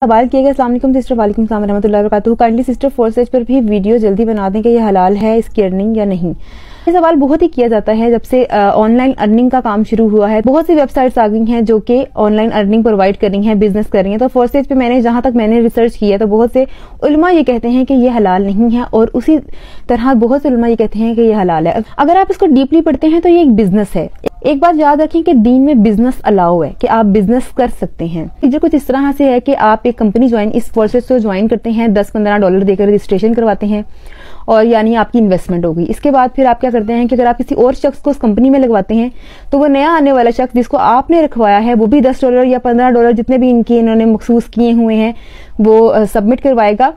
सवाल किया गया, अस्सलाम वालेकुम सिस्टर। वालेकुम अस्सलाम रहमतुल्लाहि व बरकातहू। काइंडली सिस्टर फोर्सेज पर भी वीडियो जल्दी बना दें कि ये हलाल है इसकी अर्निंग या नहीं। ये सवाल बहुत ही किया जाता है जब से ऑनलाइन अर्निंग का काम शुरू हुआ है। बहुत सी वेबसाइट्स आ गई हैं जो कि ऑनलाइन अर्निंग प्रोवाइड कर रही हैं, बिजनेस कर रही हैं। तो फोर्सेज पे जहां तक मैंने रिसर्च की है तो बहुत से उलमा ये कहते हैं कि ये हलाल नहीं है, और उसी तरह बहुत से उलमा ये कहते हैं कि ये हलाल है। अगर आप इसको डीपली पढ़ते हैं तो ये एक बिजनेस है। एक बात याद रखें कि दीन में बिजनेस अलाउ है, कि आप बिजनेस कर सकते हैं। जो कुछ इस तरह से है कि आप एक कंपनी इस फोर्सेज को ज्वाइन करते हैं, $10-15 देकर रजिस्ट्रेशन करवाते हैं, और यानी आपकी इन्वेस्टमेंट हो गई। इसके बाद फिर आप क्या करते हैं कि अगर आप किसी और शख्स को उस कंपनी में लगवाते हैं तो वो नया आने वाला शख्स जिसको आपने रखवाया है वो भी $10 या $15 जितने भी इन्होंने मखसूस किए हुए हैं वो सबमिट करवाएगा।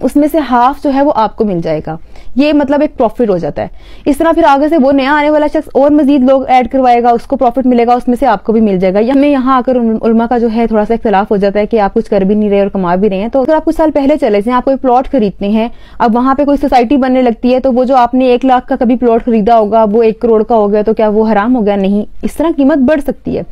उसमें से हाफ जो है वो आपको मिल जाएगा। ये मतलब एक प्रॉफिट हो जाता है। इस तरह फिर आगे से वो नया आने वाला शख्स और मजीद लोग ऐड करवाएगा, उसको प्रॉफिट मिलेगा, उसमें से आपको भी मिल जाएगा। हमें यहाँ आकर उलमा का जो है थोड़ा सा इख्तलाफ हो जाता है कि आप कुछ कर भी नहीं रहे और कमा भी रहे हैं। तो अगर आप कुछ साल पहले चले जाए, आप कोई प्लॉट खरीदते हैं, अब वहां पे कोई सोसाइटी बनने लगती है, तो वो जो आपने 1 लाख का कभी प्लॉट खरीदा होगा वो 1 करोड़ का हो गया, तो क्या वो हराम हो गया? नहीं, इस तरह कीमत बढ़ सकती है।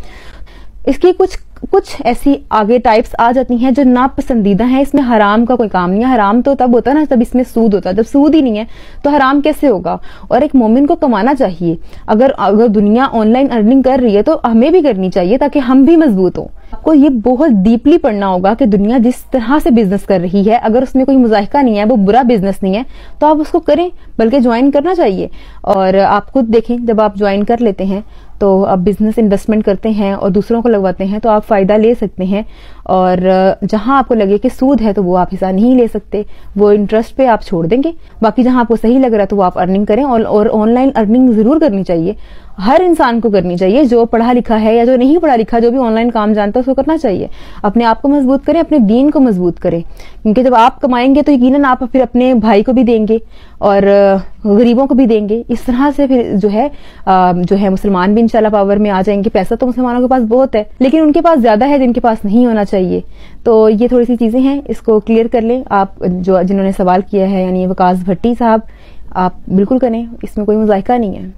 इसकी कुछ ऐसी आगे टाइप्स आ जाती हैं जो नापसंदीदा हैं। इसमें हराम का कोई काम नहीं है। हराम तो तब होता है ना जब इसमें सूद होता है। जब सूद ही नहीं है तो हराम कैसे होगा? और एक मोमिन को कमाना चाहिए। अगर दुनिया ऑनलाइन अर्निंग कर रही है तो हमें भी करनी चाहिए ताकि हम भी मजबूत हों। आपको ये बहुत डीपली पढ़ना होगा कि दुनिया जिस तरह से बिजनेस कर रही है, अगर उसमें कोई मुजाहिका नहीं है, वो बुरा बिजनेस नहीं है, तो आप उसको करें, बल्कि ज्वाइन करना चाहिए। और आप खुद देखें, जब आप ज्वाइन कर लेते हैं तो आप बिजनेस इन्वेस्टमेंट करते हैं और दूसरों को लगवाते हैं तो आप फायदा ले सकते हैं। और जहां आपको लगे कि सूद है तो वो आप हिस्सा नहीं ले सकते, वो इंटरेस्ट पे आप छोड़ देंगे। बाकी जहां आपको सही लग रहा है तो वो आप अर्निंग करें। और ऑनलाइन अर्निंग जरूर करनी चाहिए, हर इंसान को करनी चाहिए। जो पढ़ा लिखा है या जो नहीं पढ़ा लिखा, जो भी ऑनलाइन काम जानता है उसको करना चाहिए। अपने आप को मजबूत करें, अपने दीन को मजबूत करें, क्योंकि जब आप कमाएंगे तो यकीनन आप फिर अपने भाई को भी देंगे और गरीबों को भी देंगे। इस तरह से फिर जो है मुसलमान भी इंशाल्लाह पावर में आ जाएंगे। पैसा तो मुसलमानों के पास बहुत है, लेकिन उनके पास ज्यादा है जिनके पास नहीं होना चाहिए। तो ये थोड़ी सी चीजें हैं, इसको क्लियर कर लें आप। जिन्होंने सवाल किया है यानी वकास भट्टी साहब, आप बिल्कुल करें, इसमें कोई मुजाहिका नहीं है।